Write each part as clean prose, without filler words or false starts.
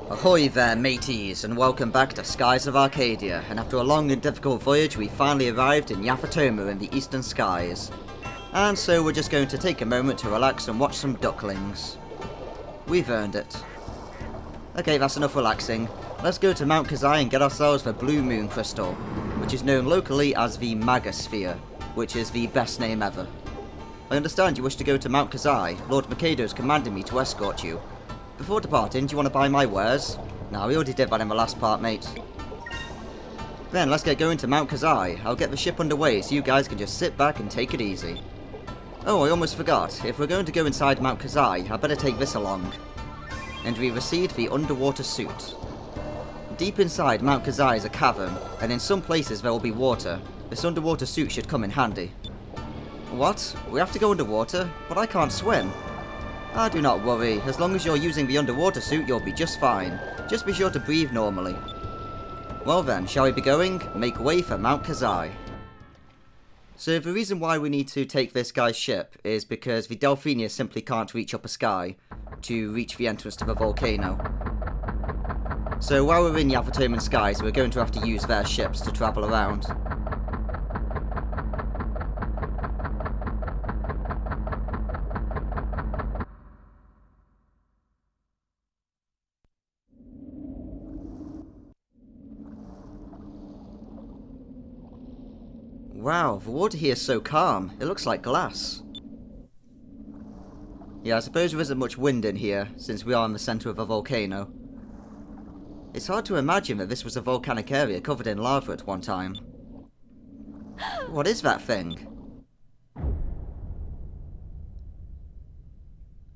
Ahoy there, mateys, and welcome back to Skies of Arcadia, and after a long and difficult voyage we finally arrived in Yafutoman in the eastern skies. And so we're just going to take a moment to relax and watch some ducklings. We've earned it. Okay, that's enough relaxing. Let's go to Mount Kazai and get ourselves the Blue Moon Crystal, which is known locally as the Magasphere, which is the best name ever. I understand you wish to go to Mount Kazai. Lord Mikado's commanded me to escort you. Before departing, do you want to buy my wares? Nah, we already did that in the last part, mate. Then, let's get going to Mount Kazai. I'll get the ship underway so you guys can just sit back and take it easy. Oh, I almost forgot. If we're going to go inside Mount Kazai, I better take this along. And we received the underwater suit. Deep inside Mount Kazai is a cavern, and in some places there will be water. This underwater suit should come in handy. What? We have to go underwater? But I can't swim. Ah, do not worry. As long as you're using the underwater suit, you'll be just fine. Just be sure to breathe normally. Well then, shall we be going? Make way for Mount Kazai. So the reason why we need to take this guy's ship is because the Delphinius simply can't reach upper sky to reach the entrance to the volcano. So while we're in Yafutoman skies, we're going to have to use their ships to travel around. Wow, the water here is so calm. It looks like glass. Yeah, I suppose there isn't much wind in here, since we are in the centre of a volcano. It's hard to imagine that this was a volcanic area covered in lava at one time. What is that thing?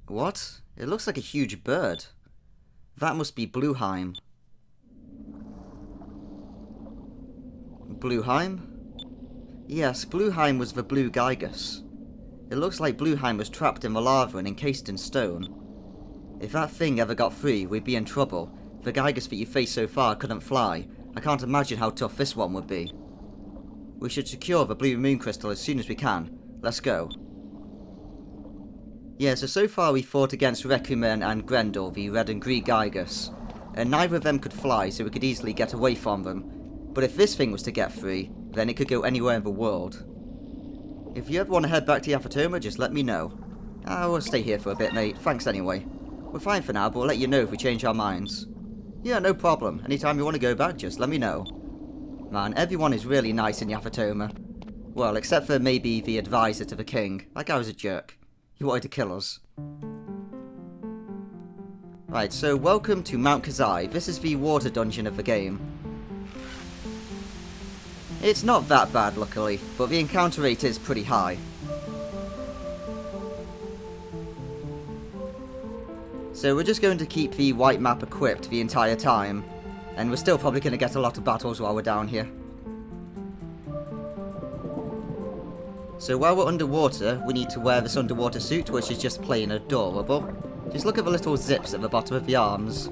What? It looks like a huge bird. That must be Bluheim. Bluheim? Yes, Bluheim was the Blue Gigas. It looks like Bluheim was trapped in the lava and encased in stone. If that thing ever got free, we'd be in trouble. The Gigas that you faced so far couldn't fly. I can't imagine how tough this one would be. We should secure the Blue Moon Crystal as soon as we can. Let's go. Yeah, so far we fought against Rekumen and Grendel, the Red and Green Gigas. And neither of them could fly, so we could easily get away from them. But if this thing was to get free, then it could go anywhere in the world. If you ever want to head back to Yafutoman, just let me know. We'll stay here for a bit, mate. Thanks anyway. We're fine for now, but we'll let you know if we change our minds. Yeah, no problem. Anytime you want to go back, just let me know. Man, everyone is really nice in Yafutoman. Well, except for maybe the advisor to the king. That guy was a jerk. He wanted to kill us. Right, so welcome to Mount Kazai. This is the water dungeon of the game. It's not that bad, luckily, but the encounter rate is pretty high. So we're just going to keep the white map equipped the entire time, and we're still probably going to get a lot of battles while we're down here. So while we're underwater, we need to wear this underwater suit, which is just plain adorable. Just look at the little zips at the bottom of the arms,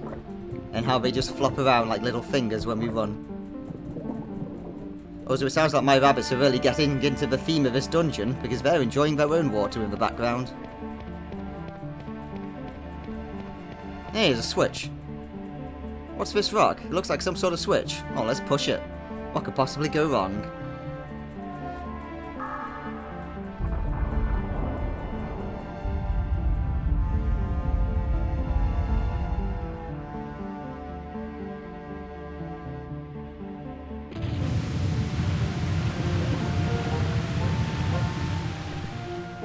and how they just flop around like little fingers when we run. Also, it sounds like my rabbits are really getting into the theme of this dungeon, because they're enjoying their own water in the background. Hey, there's a switch. What's this rock? It looks like some sort of switch. Oh, let's push it. What could possibly go wrong?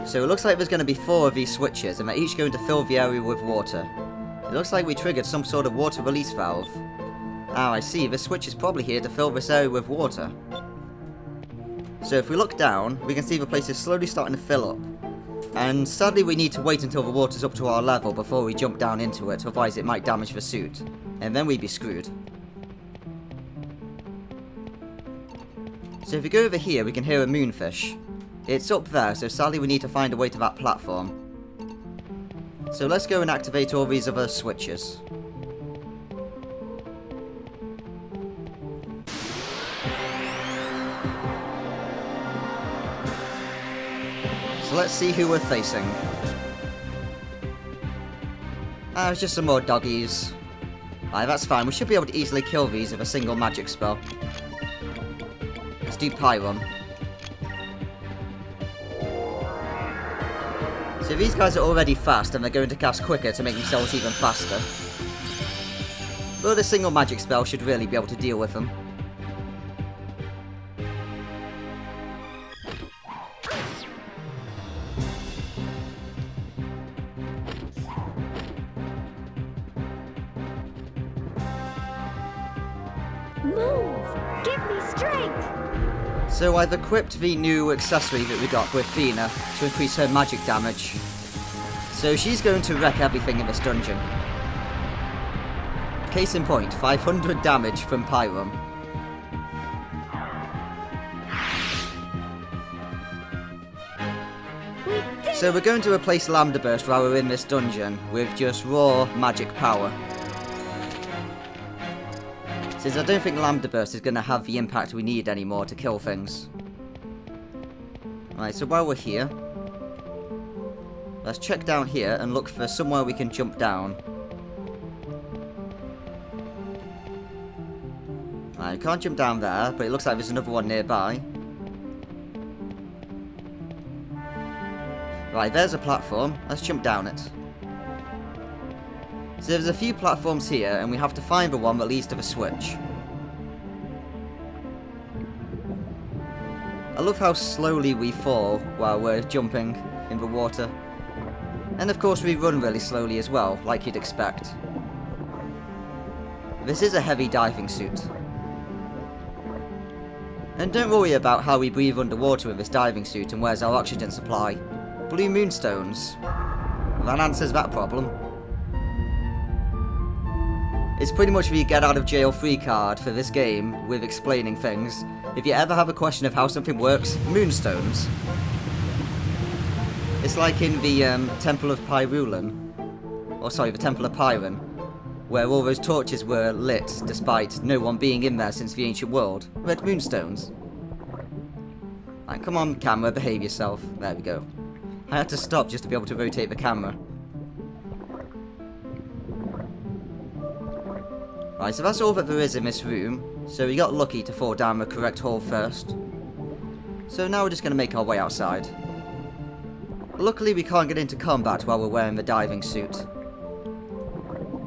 So it looks like there's going to be 4 of these switches, and they're each going to fill the area with water. It looks like we triggered some sort of water release valve. Ah, I see, the switch is probably here to fill this area with water. So if we look down, we can see the place is slowly starting to fill up. And sadly we need to wait until the water's up to our level before we jump down into it, otherwise it might damage the suit. And then we'd be screwed. So if we go over here, we can hear a moonfish. It's up there, so sadly we need to find a way to that platform. So let's go and activate all these other switches. So let's see who we're facing. It's just some more doggies. Alright, that's fine. We should be able to easily kill these with a single magic spell. Let's do Pyron. So these guys are already fast and they're going to cast quicker to make themselves even faster. But a single magic spell should really be able to deal with them. Move! Give me strength! So I've equipped the new accessory that we got with Fina to increase her magic damage. So she's going to wreck everything in this dungeon. Case in point, 500 damage from Pyron. So we're going to replace Lambda Burst while we're in this dungeon with just raw magic power. Since I don't think Lambda Burst is going to have the impact we need anymore to kill things. Right, so while we're here, let's check down here and look for somewhere we can jump down. Right, can't jump down there, but it looks like there's another one nearby. Right, there's a platform. Let's jump down it. So there's a few platforms here, and we have to find the one that leads to the switch. I love how slowly we fall while we're jumping in the water. And of course we run really slowly as well, like you'd expect. This is a heavy diving suit. And don't worry about how we breathe underwater with this diving suit and where's our oxygen supply. Blue moonstones. That answers that problem. It's pretty much the get out of jail free card for this game with explaining things. If you ever have a question of how something works, moonstones. It's like in the Temple of Pyrulan, or sorry, the Temple of Pyron, where all those torches were lit despite no one being in there since the ancient world. Red moonstones. Right, come on camera, behave yourself. There we go. I had to stop just to be able to rotate the camera. Right, so that's all that there is in this room. So we got lucky to fall down the correct hole first. So now we're just going to make our way outside. Luckily we can't get into combat while we're wearing the diving suit.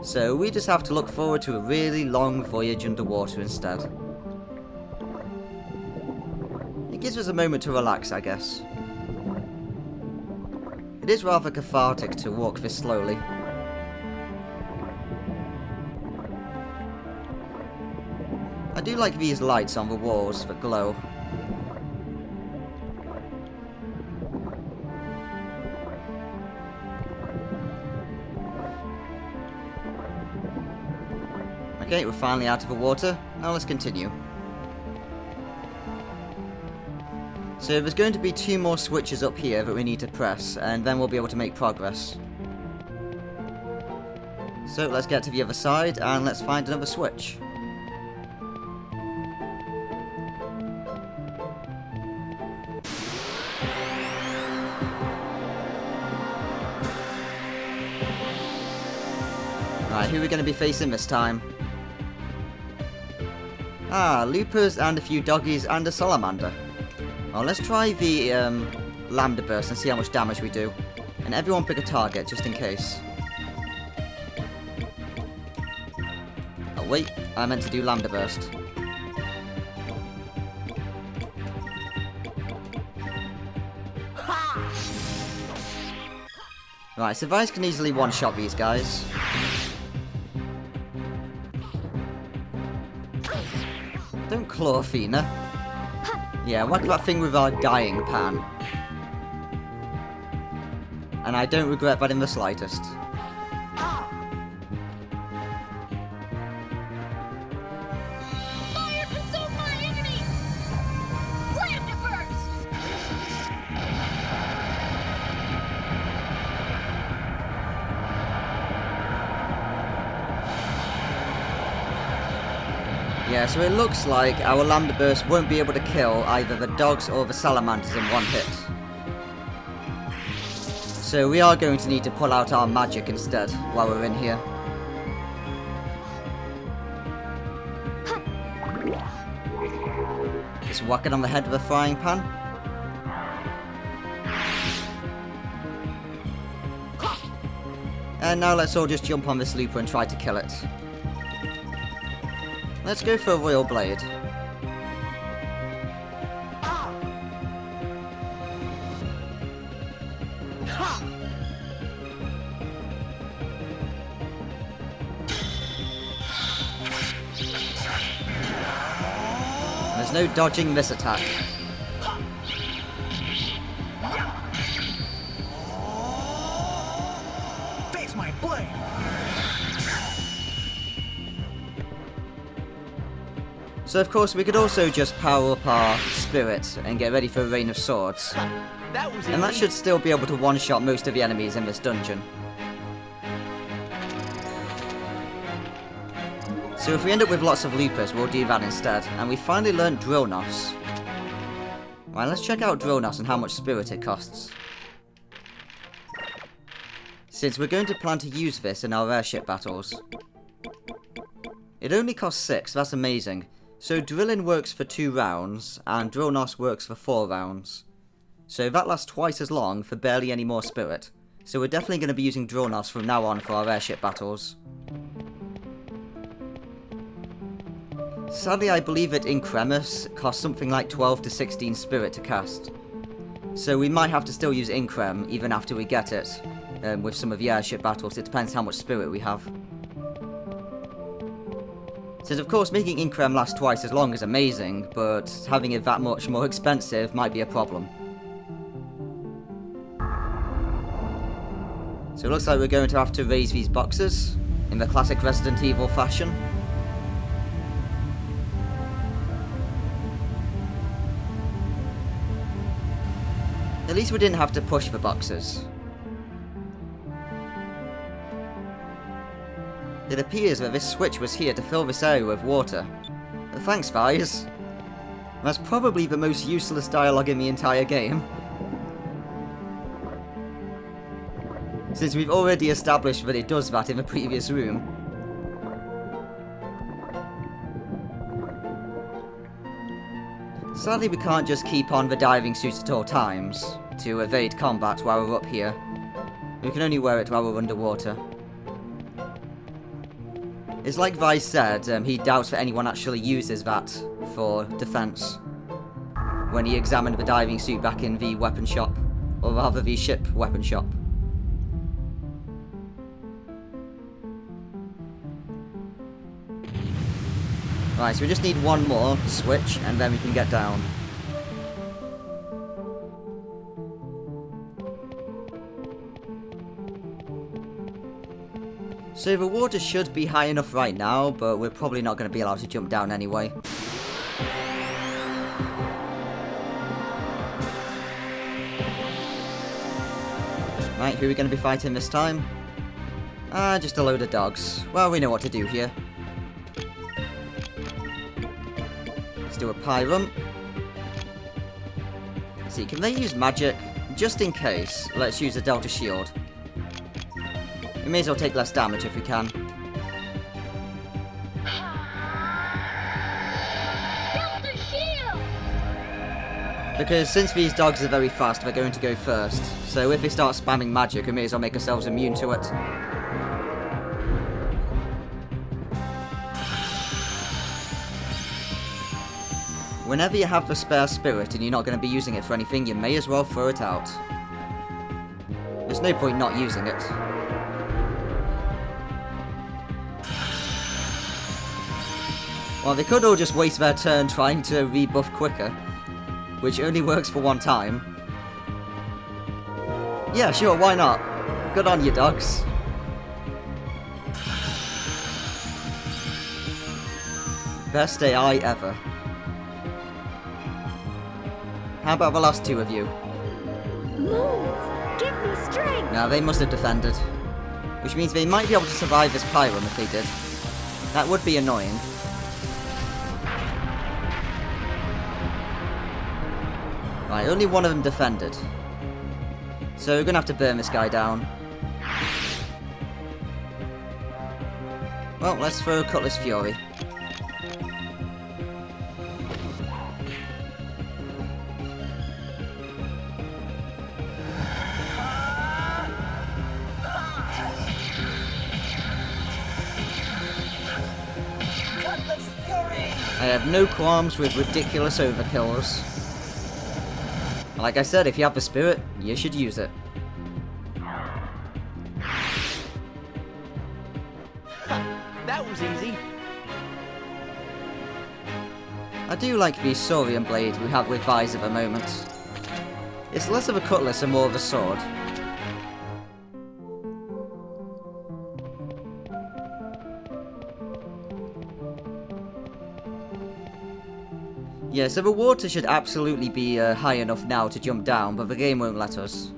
So we just have to look forward to a really long voyage underwater instead. It gives us a moment to relax, I guess. It is rather cathartic to walk this slowly. I do like these lights on the walls that glow. Okay, we're finally out of the water. Now let's continue. So there's going to be 2 more switches up here that we need to press, and then we'll be able to make progress. So let's get to the other side, and let's find another switch. Alright, who are we going to be facing this time? Ah, loopers and a few doggies and a salamander. Well, let's try the Lambda Burst and see how much damage we do. And everyone pick a target, just in case. Oh wait, I meant to do Lambda Burst. Right, so Vice can easily one-shot these guys. Don't claw Fina. Yeah, whack that thing with our dying pan. And I don't regret that in the slightest. Fire consume my enemy! Lambda Burst! Yeah, so it looks like our Lambda Burst won't be able to kill either the dogs or the salamanders in one hit. So we are going to need to pull out our magic instead while we're in here. Just whack it on the head with a frying pan. And now let's all just jump on this looper and try to kill it. Let's go for a royal blade. There's no dodging this attack. Face my blade. So of course we could also just power up our spirit and get ready for a rain of swords. That was And that should still be able to one-shot most of the enemies in this dungeon. So if we end up with lots of loopers, we'll do that instead. And we finally learned Drillnos. Right, let's check out Drillnos and how much spirit it costs. Since we're going to plan to use this in our airship battles. It only costs 6, that's amazing. So drilling works for 2 rounds, and Drillnos works for 4 rounds. So that lasts twice as long for barely any more spirit. So we're definitely going to be using Drillnos from now on for our airship battles. Sadly, I believe that Incremus costs something like 12 to 16 spirit to cast. So we might have to still use Increm even after we get it. With some of the airship battles, it depends how much spirit we have. Since of course making Increm last twice as long is amazing, but having it that much more expensive might be a problem. So it looks like we're going to have to raise these boxes in the classic Resident Evil fashion. At least we didn't have to push the boxes. It appears that this switch was here to fill this area with water. Thanks, guys. That's probably the most useless dialogue in the entire game. Since we've already established that it does that in the previous room. Sadly, we can't just keep on the diving suit at all times to evade combat while we're up here. We can only wear it while we're underwater. It's like Vice said, he doubts that anyone actually uses that for defense when he examined the diving suit back in the weapon shop, or rather the ship weapon shop. Right, so we just need one more switch and then we can get down. So the water should be high enough right now, but we're probably not going to be allowed to jump down anyway. Right, who are we going to be fighting this time? Just a load of dogs. Well, we know what to do here. Let's do a Pyrum. See, can they use magic? Just in case, let's use a Delta Shield. We may as well take less damage if we can. Delta Shield! Because since these dogs are very fast, they're going to go first. So if they start spamming magic, we may as well make ourselves immune to it. Whenever you have the spare spirit and you're not going to be using it for anything, you may as well throw it out. There's no point not using it. Well, they could all just waste their turn trying to rebuff quicker, which only works for one time. Yeah, sure, why not? Good on you, dogs. Best AI ever. How about the last two of you? Move! Give me strength! Now, they must have defended. Which means they might be able to survive this Pyrum if they did. That would be annoying. Right, only one of them defended. So we're gonna have to burn this guy down. Well, let's throw Cutlass Fury. I have no qualms with ridiculous overkills. Like I said, if you have the spirit, you should use it. That was easy. I do like the Saurian blade we have with Vise at the moment. It's less of a cutlass and more of a sword. Yeah, so the water should absolutely be high enough now to jump down, but the game won't let us.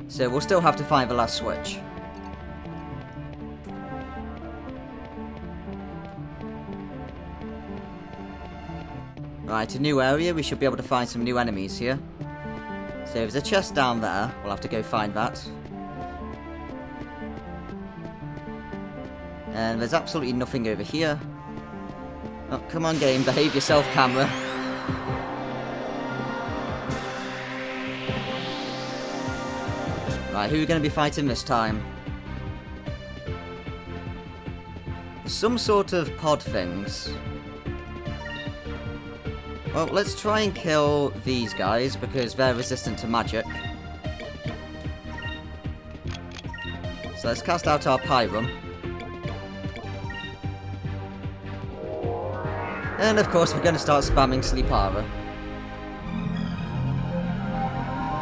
So we'll still have to find the last switch. Right, a new area, we should be able to find some new enemies here. So there's a chest down there, we'll have to go find that. And there's absolutely nothing over here. Oh, come on game, behave yourself, camera. Right, who are we going to be fighting this time? Some sort of pod things. Well, let's try and kill these guys, because they're resistant to magic. So let's cast out our Pyrum. And of course we're going to start spamming Sleepara.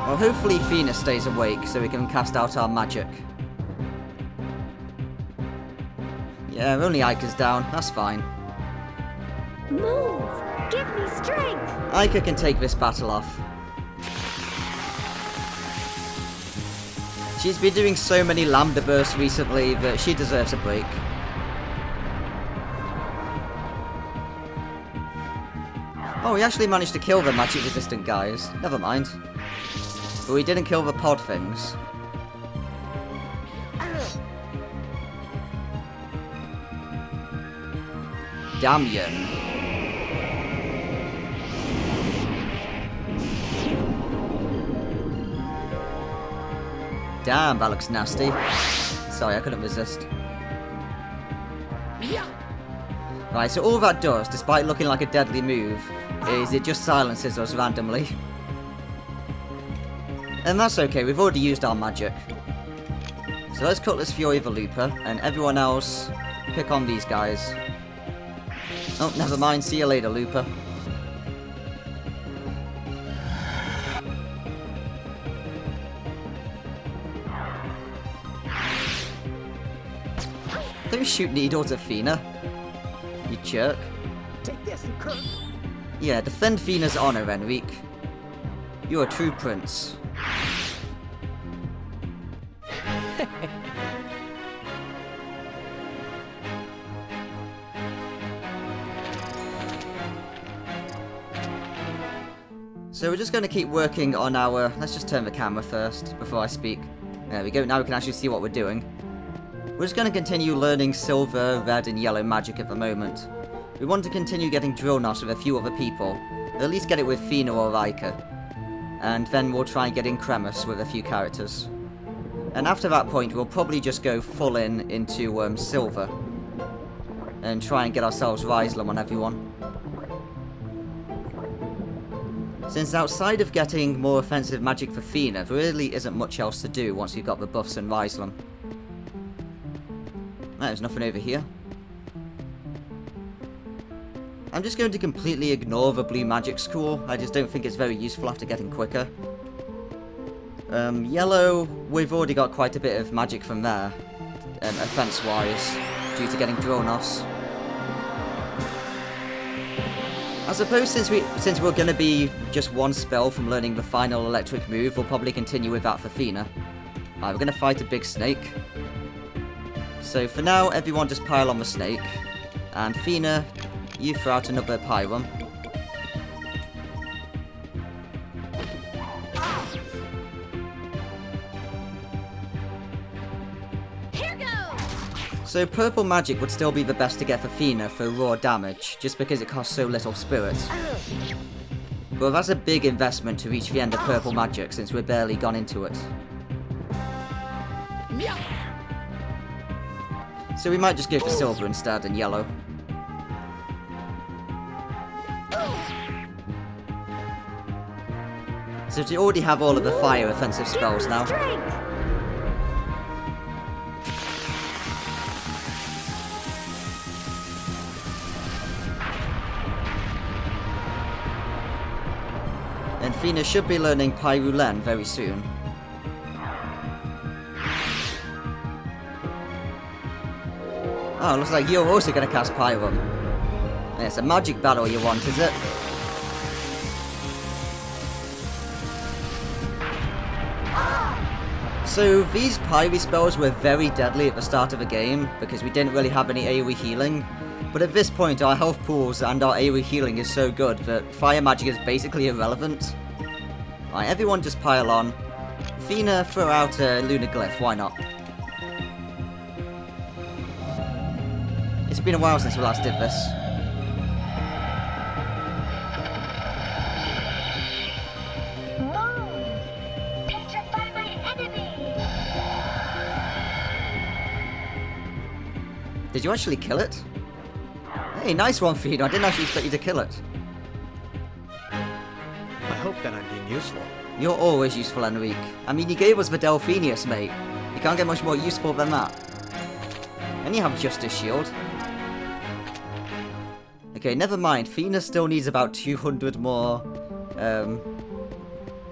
Well, hopefully Fina stays awake so we can cast out our magic. Yeah, only Ika's down, that's fine. Move! Give me strength! Ika can take this battle off. She's been doing so many Lambda bursts recently that she deserves a break. Oh, we actually managed to kill the magic resistant guys. Never mind. But we didn't kill the pod things. Damien. Damn, that looks nasty. Sorry, I couldn't resist. Right, so all that does, despite looking like a deadly move, is it just silences us randomly. And that's okay, we've already used our magic. So let's Cutlass Fury the Looper, and everyone else pick on these guys. Oh, never mind, see you later, Looper. Don't shoot needles at Fina. You jerk. Take this, Kurt. Yeah, defend Fina's honor, Enrique. You're a true prince. So we're just going to keep working on our... Let's just turn the camera first before I speak. There we go, now we can actually see what we're doing. We're just going to continue learning silver, red and yellow magic at the moment. We want to continue getting drill knots with a few other people. At least get it with Fina or Rika. And then we'll try and get Incremus with a few characters. And after that point we'll probably just go full into silver. And try and get ourselves Rislum on everyone. Since outside of getting more offensive magic for Fina, there really isn't much else to do once you've got the buffs and Rislum. There's nothing over here. I'm just going to completely ignore the blue magic school. I just don't think it's very useful after getting quicker. Yellow, we've already got quite a bit of magic from there. Offense-wise, due to getting Dronos. I suppose since we're going to be just one spell from learning the final electric move, we'll probably continue with that for Fina. Alright, we're going to fight a big snake. So for now, everyone just pile on the snake. And Fina, you throw out another Pyrum. Here goes! So purple magic would still be the best to get for Fina for raw damage, just because it costs so little spirit. But that's a big investment to reach the end of purple magic since we're barely gone into it. So we might just go for silver instead and yellow. So we already have all of the fire offensive spells now. Strength. And Fina should be learning Pyrulen very soon. Oh, looks like you're also going to cast Pyrum. It's a magic battle you want, is it? So these Pyre spells were very deadly at the start of the game because we didn't really have any AoE healing. But at this point our health pools and our AoE healing is so good that fire magic is basically irrelevant. Right, everyone just pile on. Fina, throw out a lunar glyph, why not? It's been a while since we last did this. Petrify my enemy. Did you actually kill it? Hey, nice one, Fina. I didn't actually expect you to kill it. I hope that I'm being useful. You're always useful, Enrique. I mean, you gave us the Delphinius, mate. You can't get much more useful than that. And you have Justice Shield. Okay, never mind. Fina still needs about 200 more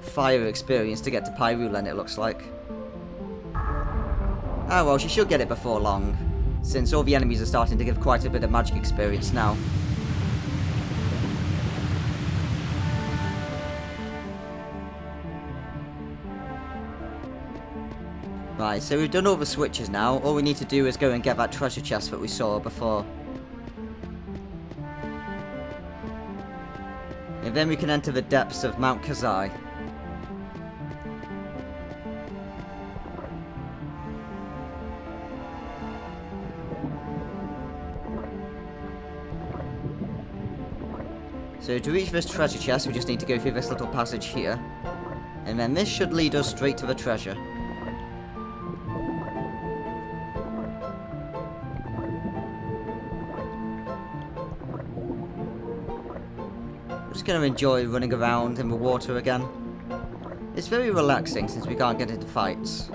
fire experience to get to Pyrulen, it looks like. Ah, well, she should get it before long, since all the enemies are starting to give quite a bit of magic experience now. Right, so we've done all the switches now. All we need to do is go and get that treasure chest that we saw before. And then we can enter the depths of Mount Kazai. So to reach this treasure chest, we just need to go through this little passage here. And then this should lead us straight to the treasure. Just going to enjoy running around in the water again. It's very relaxing since we can't get into fights.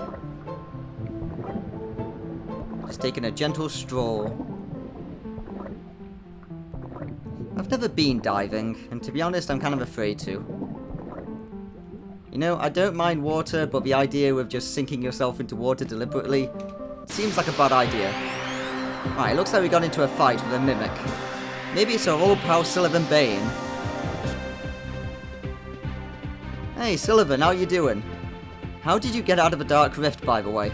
Just taking a gentle stroll. I've never been diving, and to be honest, I'm kind of afraid to. You know, I don't mind water, but the idea of just sinking yourself into water deliberately seems like a bad idea. Right, it looks like we got into a fight with a mimic. Maybe it's our old pal Sullivan Bane. Hey, Sullivan, how you doing? How did you get out of the Dark Rift, by the way?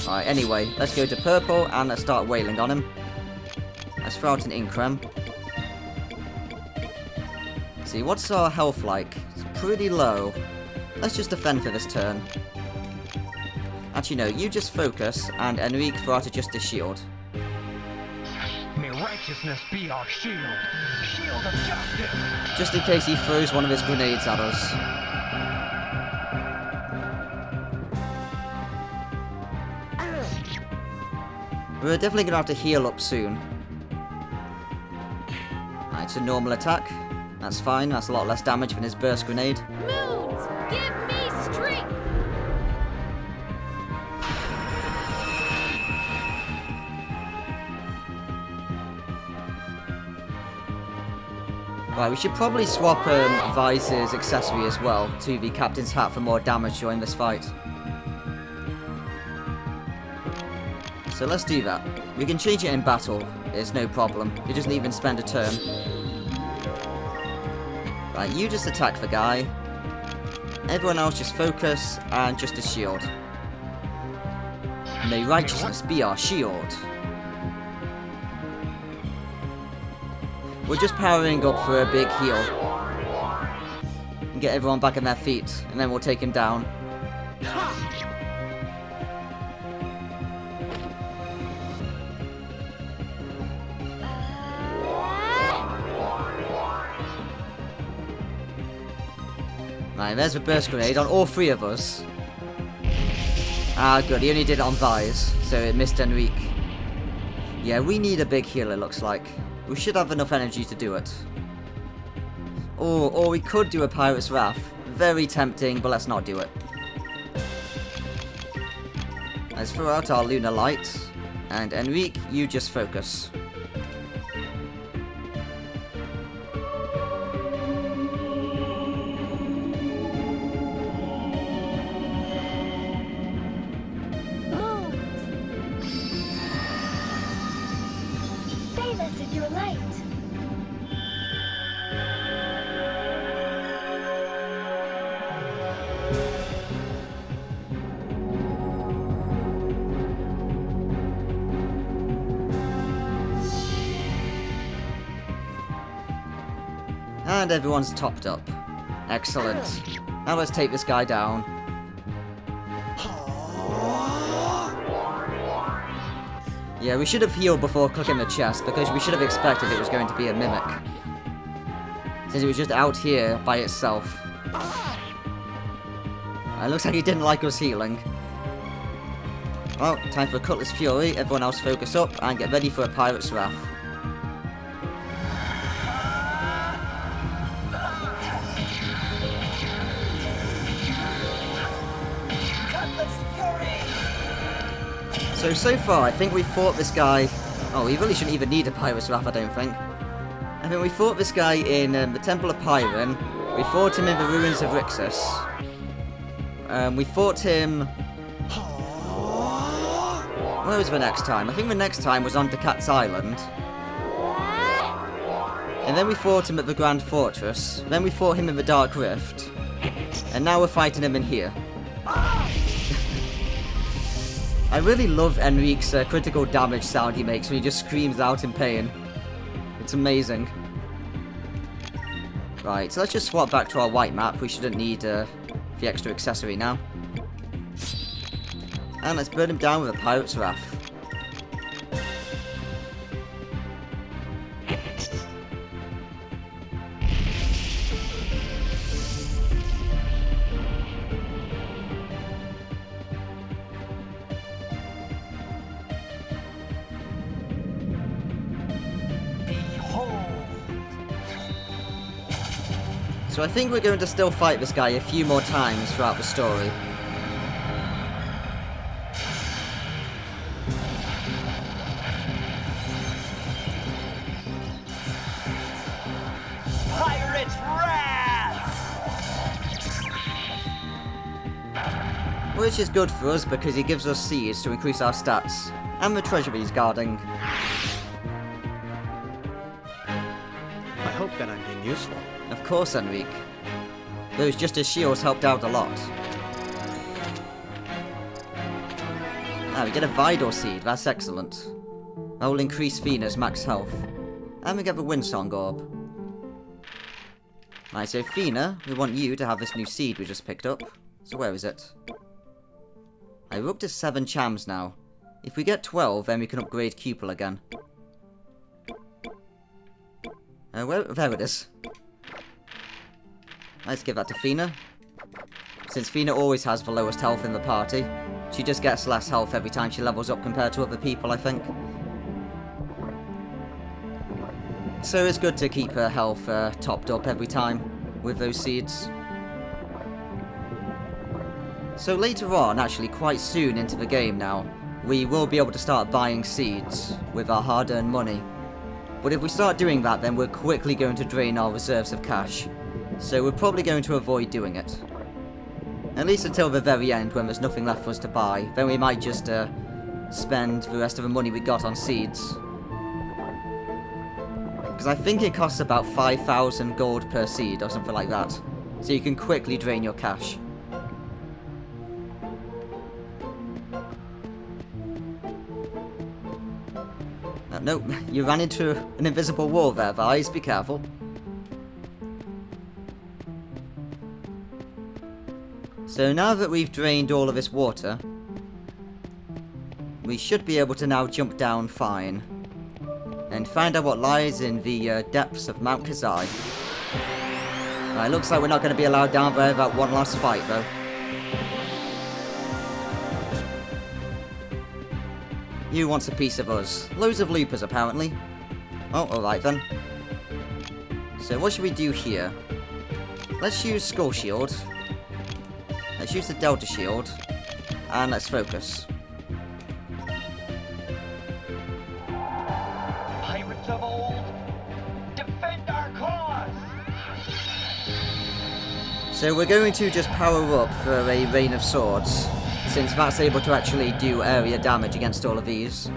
Alright, anyway, let's go to purple and let's start wailing on him. Let's throw out an Increm. See, what's our health like? It's pretty low. Let's just defend for this turn. Actually, no, you just focus, and Enrique throw out a Justice Shield. May righteousness be our shield. Shield of justice. Just in case he throws one of his grenades at us. We're definitely going to have to heal up soon. Right, it's a normal attack. That's fine, that's a lot less damage than his burst grenade. Moons, give me strength. Right, we should probably swap Vice's accessory as well to the Captain's Hat for more damage during this fight. So let's do that. We can change it in battle, it's no problem. It doesn't even spend a turn. Right, you just attack the guy. Everyone else just focus and just a shield. May righteousness be our shield. We're just powering up for a big heal. And get everyone back on their feet, and then we'll take him down. Right, there's a burst grenade on all three of us. Ah, good, he only did it on Vise, so it missed Enrique. Yeah, we need a big heal, it looks like. We should have enough energy to do it. Or we could do a Pirate's Wrath. Very tempting, but let's not do it. Let's throw out our lunar light. And Enrique, you just focus. Bathe us in your light. And everyone's topped up. Excellent. Now let's take this guy down. Yeah, we should have healed before clicking the chest, because we should have expected it was going to be a mimic. Since it was just out here by itself. It looks like he didn't like us healing. Well, time for a Cutlass Fury. Everyone else focus up and get ready for a Pirate's Wrath. So far, I think we fought this guy... Oh, we really shouldn't even need a Pirate's Wrath, I don't think. I think we fought this guy in the Temple of Pyron. We fought him in the Ruins of Rixus. We fought him... Where was the next time? I think the next time was on Decat's Island. And then we fought him at the Grand Fortress. Then we fought him in the Dark Rift. And now we're fighting him in here. I really love Enrique's critical damage sound he makes when he just screams out in pain. It's amazing. Right, so let's just swap back to our white map. We shouldn't need the extra accessory now. And let's burn him down with a Pirate's Wrath. So I think we're going to still fight this guy a few more times throughout the story. Pirate's Wrath! Which is good for us because he gives us seeds to increase our stats. And the treasure he's guarding. I hope that I'm being useful. Of course, Enrique. Those just his shields helped out a lot. Ah, we get a Vidor Seed, that's excellent. That will increase Fina's max health. And we get the Windsong Orb. Right, so Fina, we want you to have this new seed we just picked up. So where is it? We're up to 7 chams now. If we get 12, then we can upgrade Cupel again. There it is. Let's give that to Fina. Since Fina always has the lowest health in the party, she just gets less health every time she levels up compared to other people, I think. So it's good to keep her health topped up every time with those seeds. So later on, actually quite soon into the game now, we will be able to start buying seeds with our hard-earned money. But if we start doing that, then we're quickly going to drain our reserves of cash. So we're probably going to avoid doing it. At least until the very end, when there's nothing left for us to buy. Then we might just spend the rest of the money we got on seeds. Because I think it costs about 5,000 gold per seed or something like that. So you can quickly drain your cash. No, you ran into an invisible wall there, Vise. Be careful. So now that we've drained all of this water, we should be able to now jump down fine. And find out what lies in the depths of Mount Kazai. Right, looks like we're not going to be allowed down there without one last fight, though. You wants a piece of us. Loads of loopers, apparently. Oh, alright then. So what should we do here? Let's use Skull Shield. Let's use the Delta Shield. And let's focus. Pirates of old, defend our cause! So we're going to just power up for a Rain of Swords, since that's able to actually do area damage against all of these.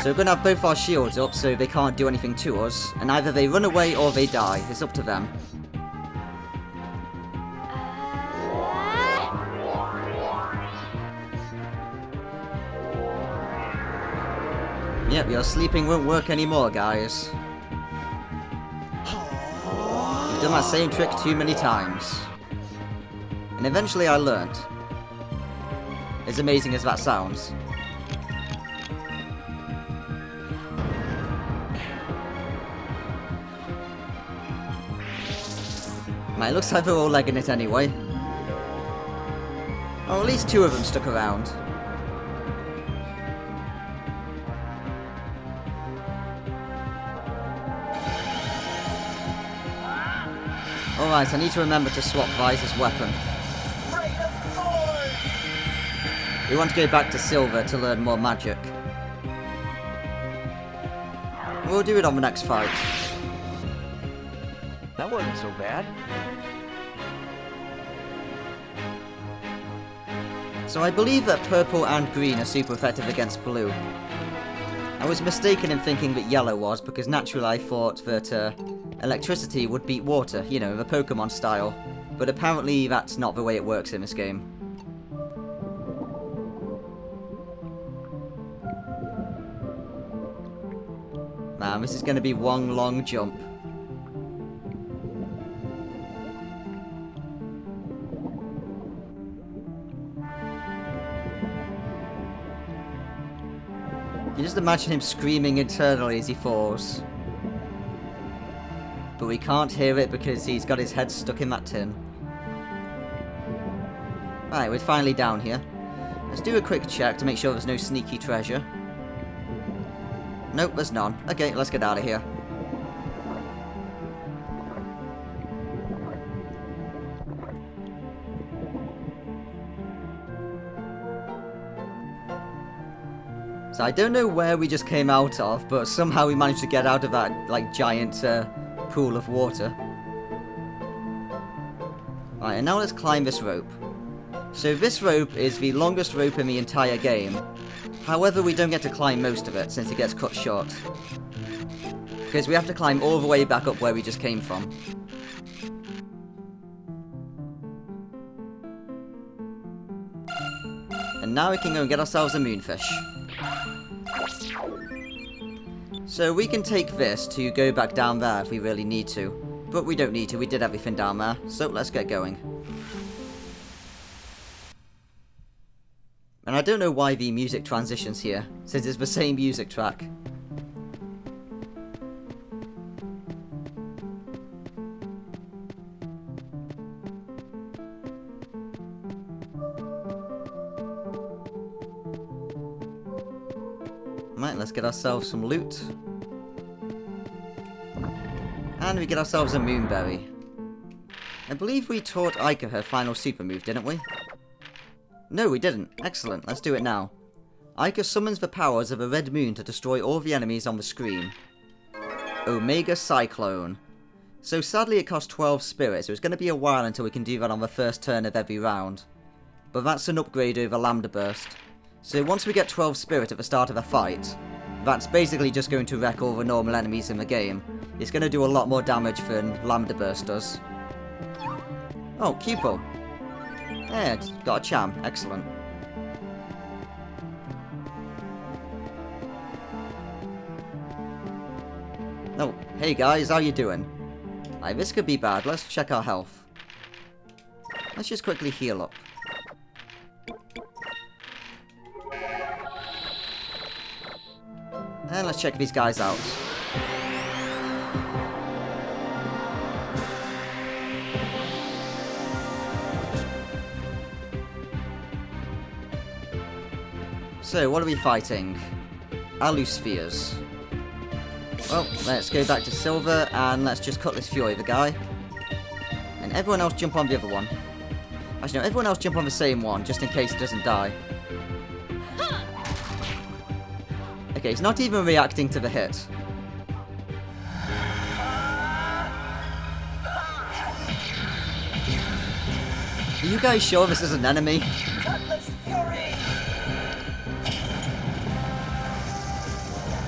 So we're going to have both our shields up so they can't do anything to us, and either they run away or they die. It's up to them. Yep, your sleeping won't work anymore, guys. You've done that same trick too many times. And eventually I learnt. As amazing as that sounds. Right, looks like they're all legging it anyway. Oh, at least 2 of them stuck around. Alright, I need to remember to swap Visor's weapon. We want to go back to Silver to learn more magic. We'll do it on the next fight. That wasn't so bad. So I believe that purple and green are super effective against blue. I was mistaken in thinking that yellow was, because naturally I thought that electricity would beat water, you know, the Pokemon style. But apparently that's not the way it works in this game. Man, this is going to be one long jump. You just imagine him screaming internally as he falls. But we can't hear it because he's got his head stuck in that tin. Right, we're finally down here. Let's do a quick check to make sure there's no sneaky treasure. Nope, there's none. Okay, let's get out of here. So I don't know where we just came out of, but somehow we managed to get out of that, like, giant pool of water. Right, and now let's climb this rope. So this rope is the longest rope in the entire game. However, we don't get to climb most of it, since it gets cut short. Because we have to climb all the way back up where we just came from. And now we can go and get ourselves a moonfish. So we can take this to go back down there if we really need to. But we don't need to, we did everything down there. So let's get going. And I don't know why the music transitions here, since it's the same music track. Right, let's get ourselves some loot. And we get ourselves a Moonberry. I believe we taught Aika her final super move, didn't we? No, we didn't. Excellent, let's do it now. Aika summons the powers of a red moon to destroy all the enemies on the screen. Omega Cyclone. So sadly it costs 12 spirits, so it's going to be a while until we can do that on the first turn of every round. But that's an upgrade over Lambda Burst. So once we get 12 spirit at the start of a fight, that's basically just going to wreck all the normal enemies in the game. It's going to do a lot more damage than Lambda Burst does. Oh, Cupo. Yeah, got a Cham. Excellent. Oh, hey guys, how you doing? Right, this could be bad. Let's check our health. Let's just quickly heal up. And let's check these guys out. So, what are we fighting? Aluspheres. Well, let's go back to silver, and let's just cut this Fury the guy. And everyone else jump on the other one. Actually, no, everyone else jump on the same one, just in case it doesn't die. Okay, he's not even reacting to the hit. Are you guys sure this is an enemy?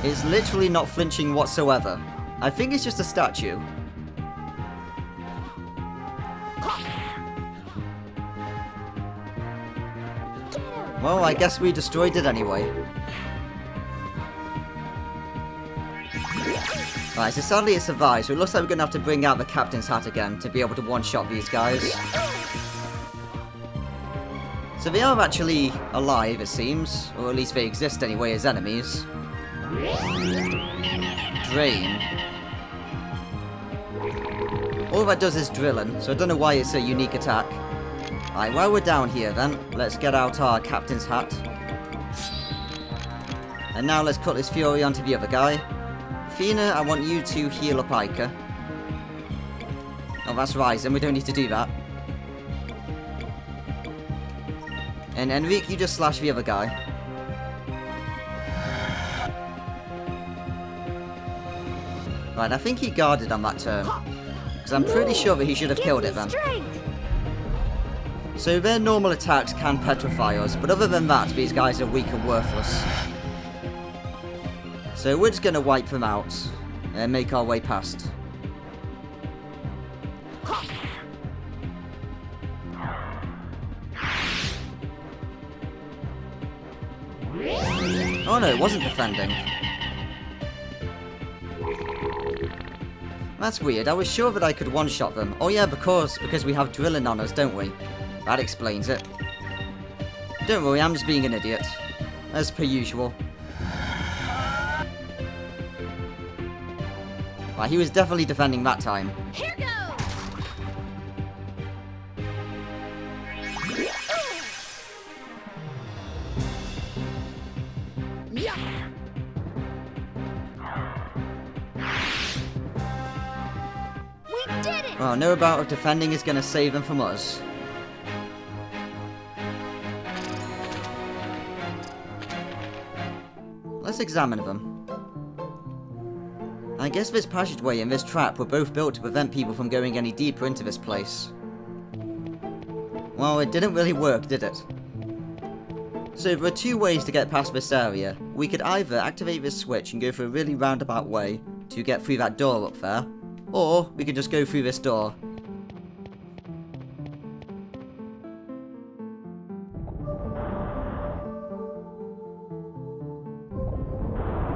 It's literally not flinching whatsoever. I think it's just a statue. Well, I guess we destroyed it anyway. Right, so sadly it survived, so it looks like we're going to have to bring out the captain's hat again to be able to one-shot these guys. So they are actually alive, it seems. Or at least they exist anyway as enemies. Drain. All that does is drilling, so I don't know why it's a unique attack. Alright, while we're down here then, let's get out our captain's hat. And now let's cut this Fury onto the other guy. Fina, I want you to heal up Ica. Oh, that's Ryzen, we don't need to do that. And Enrique, you just slash the other guy. Right, I think he guarded on that turn. Because I'm pretty sure that he should have killed it then. So their normal attacks can petrify us, but other than that, these guys are weak and worthless. So we're just going to wipe them out and make our way past. Oh no, it wasn't defending. That's weird, I was sure that I could one-shot them. Oh yeah, because we have drilling on us, don't we? That explains it. Don't worry, I'm just being an idiot. As per usual. Right, he was definitely defending that time. Here goes! We did it! Well, no amount of defending is going to save them from us. Let's examine them. I guess this passageway and this trap were both built to prevent people from going any deeper into this place. Well, it didn't really work, did it? So there are two ways to get past this area. We could either activate this switch and go through a really roundabout way to get through that door up there, or we could just go through this door.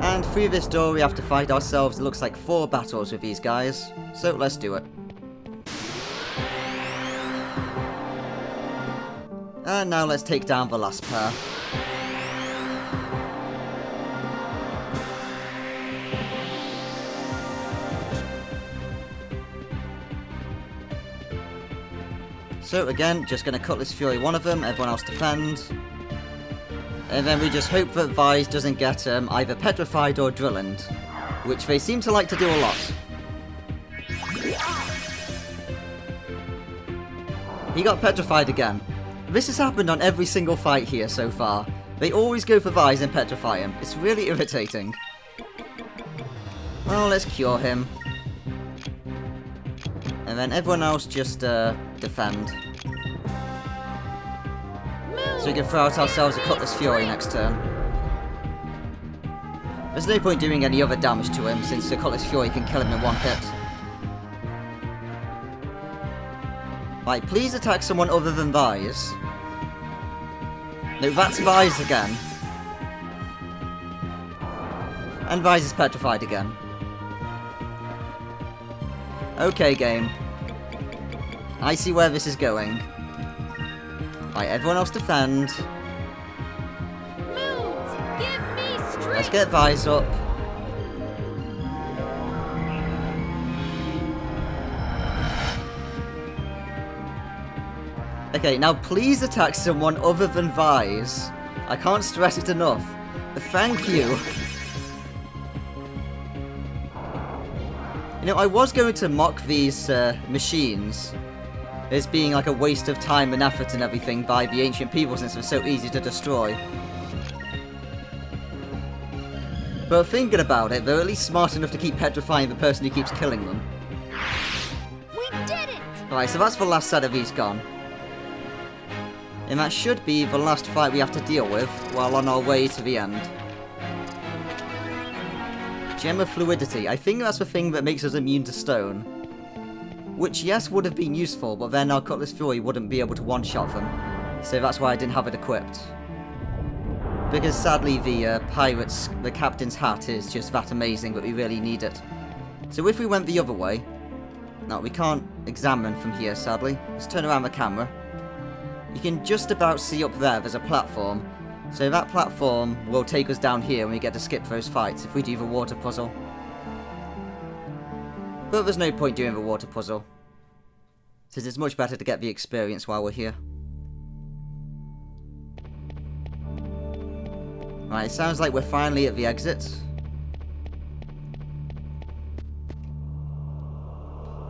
And through this door we have to fight ourselves, it looks like 4 battles with these guys, so let's do it. And now let's take down the last pair. So again, just going to Cutlass Fury one of them, everyone else defend. And then we just hope that Vise doesn't get either petrified or drillined, which they seem to like to do a lot. He got petrified again. This has happened on every single fight here so far. They always go for Vise and petrify him. It's really irritating. Well, let's cure him. And then everyone else just defend. So we can throw out ourselves a Cutlass Fury next turn. There's no point doing any other damage to him, since the Cutlass Fury can kill him in one hit. Right, please attack someone other than Vise. No, that's Vise again. And Vise is petrified again. Okay, game. I see where this is going. Right, everyone else defend. Moons, give me strength! Let's get Vise up. Okay, now please attack someone other than Vise. I can't stress it enough. Thank you. You know, I was going to mock these machines as being like a waste of time and effort and everything by the ancient people since they're so easy to destroy. But thinking about it, they're at least smart enough to keep petrifying the person who keeps killing them. We did it! Right, so that's the last set of these gone. And that should be the last fight we have to deal with while on our way to the end. Gem of Fluidity. I think that's the thing that makes us immune to stone. Which, yes, would have been useful, but then our Cutlass Fury wouldn't be able to one-shot them. So that's why I didn't have it equipped. Because sadly the captain's hat is just that amazing that we really need it. So if we went the other way... No, we can't examine from here, sadly. Let's turn around the camera. You can just about see up there's a platform. So that platform will take us down here and we get to skip those fights if we do the water puzzle. But there's no point doing the water puzzle, since it's much better to get the experience while we're here. Right, it sounds like we're finally at the exit.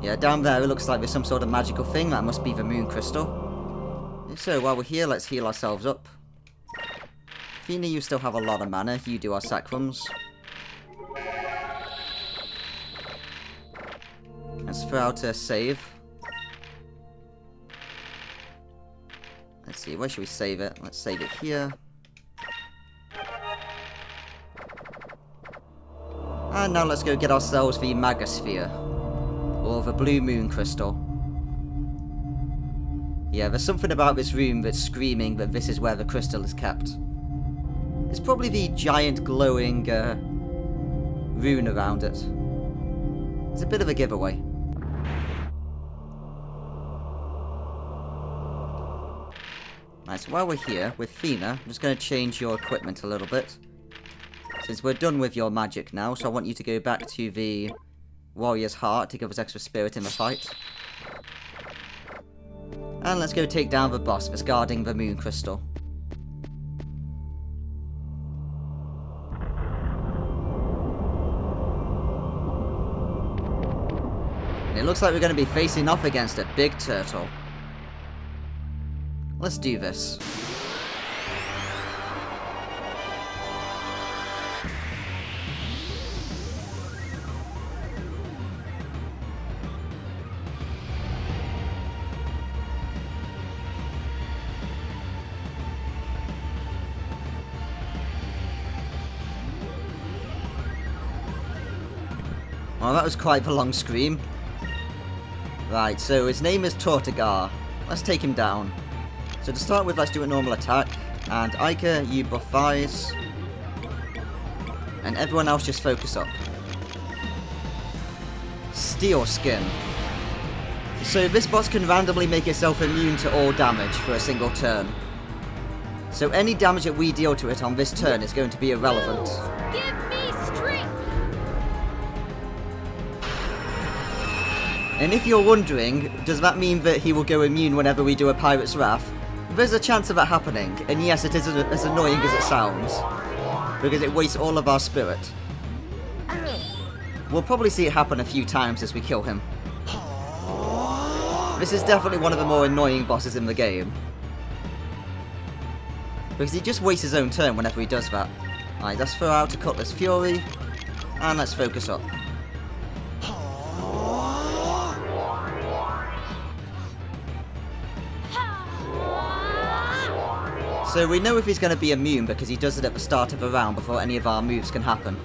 Yeah, down there it looks like there's some sort of magical thing. That must be the moon crystal. If so, while we're here, let's heal ourselves up. Fina, you still have a lot of mana. You do our sacrams. Let's throw out a save. Let's see, where should we save it? Let's save it here. And now let's go get ourselves the Magasphere. Or the Blue Moon Crystal. Yeah, there's something about this room that's screaming that this is where the crystal is kept. It's probably the giant glowing rune around it. It's a bit of a giveaway. Right, so while we're here with Fina, I'm just going to change your equipment a little bit. Since we're done with your magic now, so I want you to go back to the Warrior's Heart to give us extra spirit in the fight. And let's go take down the boss that's guarding the Moon Crystal. And it looks like we're going to be facing off against a big turtle. Let's do this. Well, that was quite the long scream. Right, so his name is Tortigar. Let's take him down. So to start with, let's do a normal attack. And Ica, you buff eyes. And everyone else just focus up. Steel Skin. So this boss can randomly make itself immune to all damage for a single turn. So any damage that we deal to it on this turn is going to be irrelevant. Give me strength! And if you're wondering, does that mean that he will go immune whenever we do a Pirate's Wrath? There's a chance of that happening, and yes, it isn't as annoying as it sounds, because it wastes all of our spirit. We'll probably see it happen a few times as we kill him. This is definitely one of the more annoying bosses in the game, because he just wastes his own turn whenever he does that. Alright, let's throw out a Cutlass Fury, and let's focus up. So we know if he's going to be immune because he does it at the start of the round before any of our moves can happen.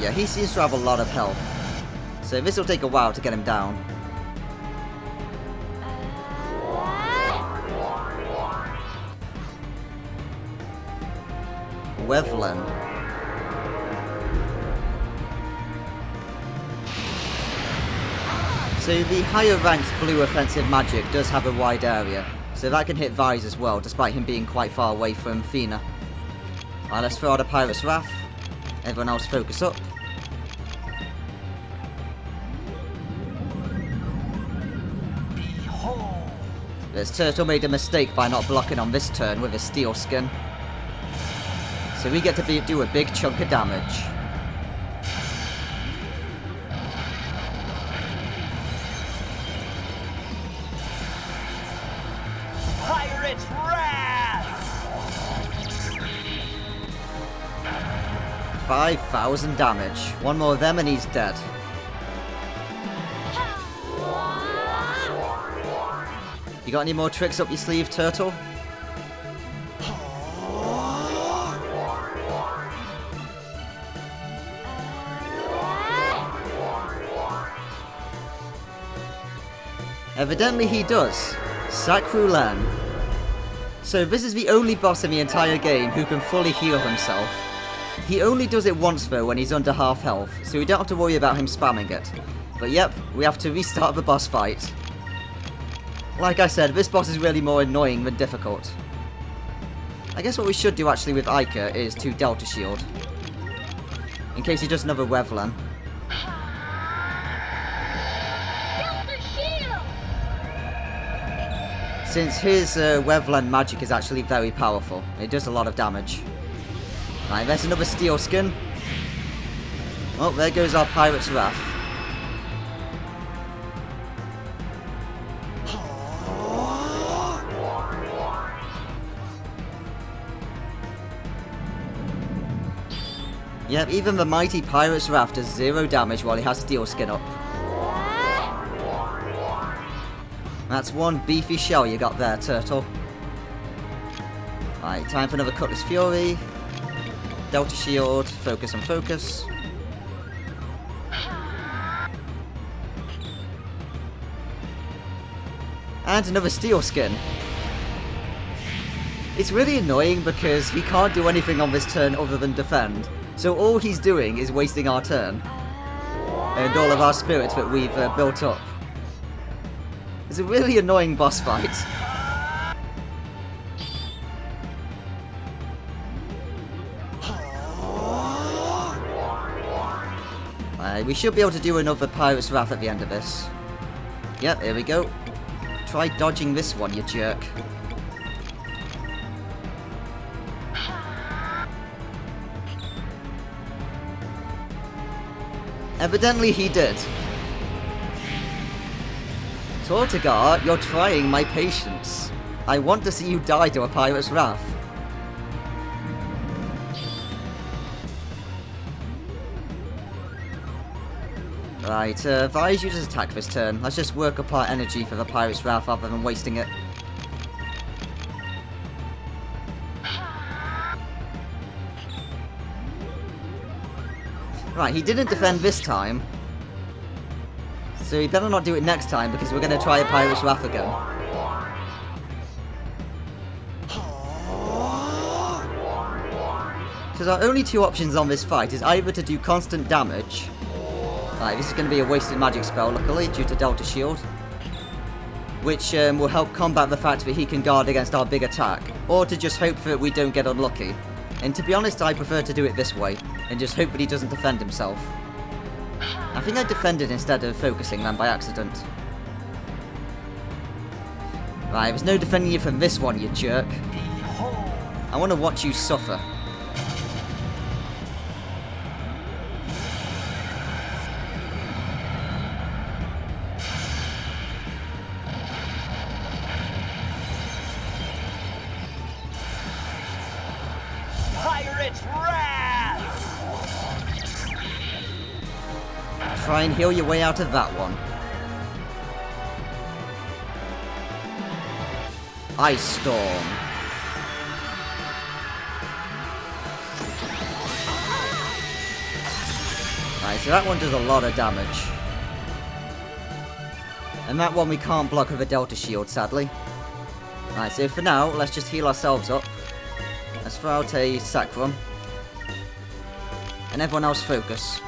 Yeah, he seems to have a lot of health. So this will take a while to get him down. Wevlin. So the higher ranked blue offensive magic does have a wide area, so that can hit Vise as well, despite him being quite far away from Fina. Alright, let's throw out a Pirate's Wrath. Everyone else focus up. Behold This turtle made a mistake by not blocking on this turn with his steel skin. So we get to do a big chunk of damage. Pirate's Wrath! 5,000 damage. One more of them and he's dead. You got any more tricks up your sleeve, turtle? Evidently he does. Sacrulan. So this is the only boss in the entire game who can fully heal himself. He only does it once though when he's under half health, so we don't have to worry about him spamming it. But yep, we have to restart the boss fight. Like I said, this boss is really more annoying than difficult. I guess what we should do actually with Ica is to Delta Shield. In case he does another Wevlan. Delta Shield! Since his Wevlan magic is actually very powerful, it does a lot of damage. Right, there's another steel skin. Oh, there goes our Pirate's Wrath. Yep, even the mighty Pirate's Wrath does 0 damage while he has steel skin up. That's one beefy shell you got there, turtle. Right, time for another Cutlass Fury. Delta Shield, focus and focus. And another steel skin. It's really annoying because he can't do anything on this turn other than defend. So all he's doing is wasting our turn. And all of our spirits that we've built up. It's a really annoying boss fight. We should be able to do another Pirate's Wrath at the end of this. Yep, here we go. Try dodging this one, you jerk. Evidently he did. Tortigar, you're trying my patience. I want to see you die to a Pirate's Wrath. Right, Vise uses attack this turn. Let's just work up our energy for the Pirate's Wrath rather than wasting it. Right, he didn't defend this time. So he better not do it next time because we're going to try a Pirate's Wrath again. Because our only two options on this fight is either to do constant damage. Right, this is going to be a wasted magic spell, luckily, due to Delta Shield. Which will help combat the fact that he can guard against our big attack. Or to just hope that we don't get unlucky. And to be honest, I prefer to do it this way, and just hope that he doesn't defend himself. I think I defended instead of focusing then by accident. Right, there's no defending you from this one, you jerk. I want to watch you suffer. Pirate's Wrath! Try and heal your way out of that one. Ice Storm. Right, so that one does a lot of damage. And that one we can't block with a Delta Shield, sadly. Right, so for now, let's just heal ourselves up. Let's throw out a Sacrum. And everyone else focus.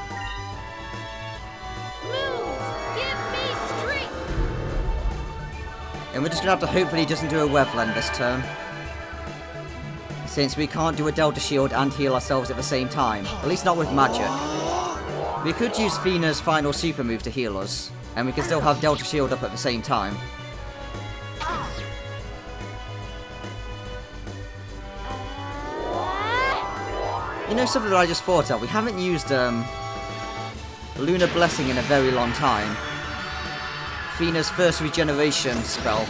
And we're just going to have to hope that he doesn't do a Wevlan this turn. Since we can't do a Delta Shield and heal ourselves at the same time. At least not with magic. We could use Fina's final super move to heal us. And we can still have Delta Shield up at the same time. You know something that I just thought of? We haven't used Lunar Blessing in a very long time. Fina's first regeneration spell.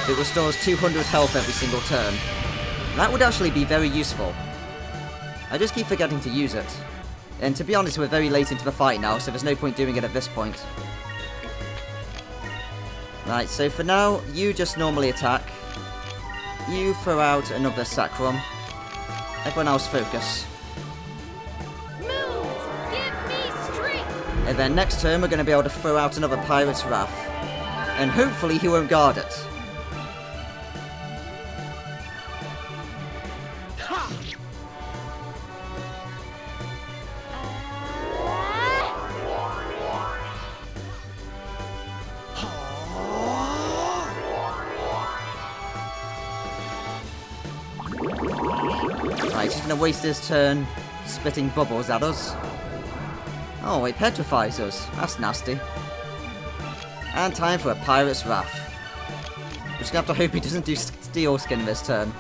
It restores 200 health every single turn. That would actually be very useful. I just keep forgetting to use it. And to be honest, we're very late into the fight now, so there's no point doing it at this point. Right, so for now, you just normally attack. You throw out another Sacrum. Everyone else focus. Moons, give me strength. And then next turn, we're going to be able to throw out another Pirate's Wrath. And hopefully he won't guard it. Right, he's gonna waste his turn spitting bubbles at us. Oh, it petrifies us. That's nasty. And time for a Pirate's Wrath. We're just gonna have to hope he doesn't do Steel Skin this turn.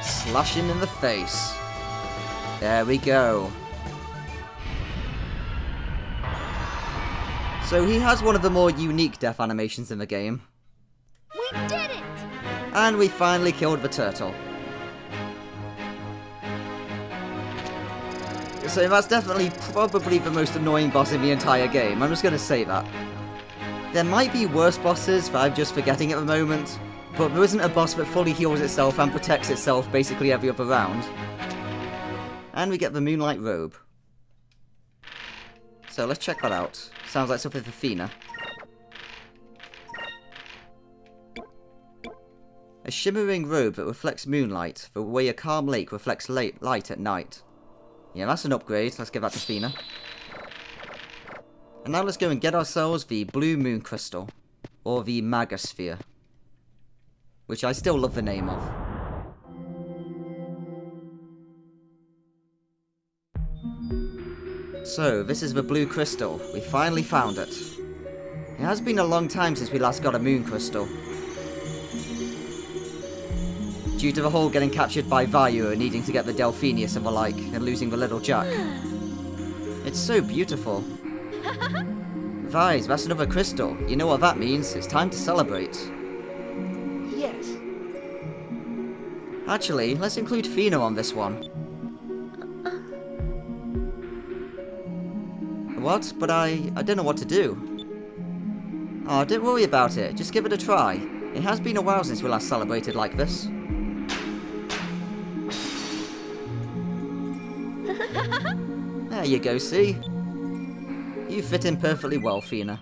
Slash him in the face. There we go. So he has one of the more unique death animations in the game. We did it! And we finally killed the turtle. So that's definitely probably the most annoying boss in the entire game. I'm just going to say that. There might be worse bosses that I'm just forgetting at the moment, but there isn't a boss that fully heals itself and protects itself basically every other round. And we get the Moonlight Robe. So let's check that out. Sounds like something for Fina. A shimmering robe that reflects moonlight, the way a calm lake reflects light at night. Yeah, that's an upgrade. Let's give that to Fina. And now let's go and get ourselves the Blue Moon Crystal. Or the Magasphere. Which I still love the name of. So, this is the Blue Crystal. We finally found it. It has been a long time since we last got a Moon Crystal. Due to the whole getting captured by Vayu and needing to get the Delphinius and the like, and losing the little Jack. It's so beautiful. Vise, that's another crystal. You know what that means? It's time to celebrate. Yes. Actually, let's include Fina on this one. What? But I don't know what to do. Oh, don't worry about it. Just give it a try. It has been a while since we last celebrated like this. There you go, see? You fit in perfectly well, Fina.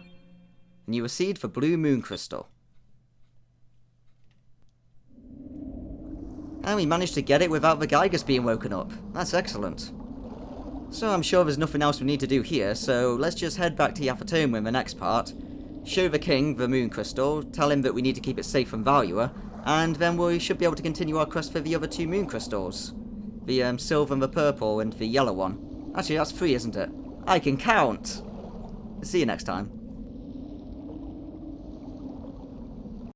And you received the Blue Moon Crystal. And we managed to get it without the Gigas being woken up. That's excellent. So I'm sure there's nothing else we need to do here, so let's just head back to Yafutoman in the next part, show the king the Moon Crystal, tell him that we need to keep it safe from Valuer, and then we should be able to continue our quest for the other two Moon Crystals. The silver and the purple and the yellow one. Actually, that's 3, isn't it? I can count! See you next time.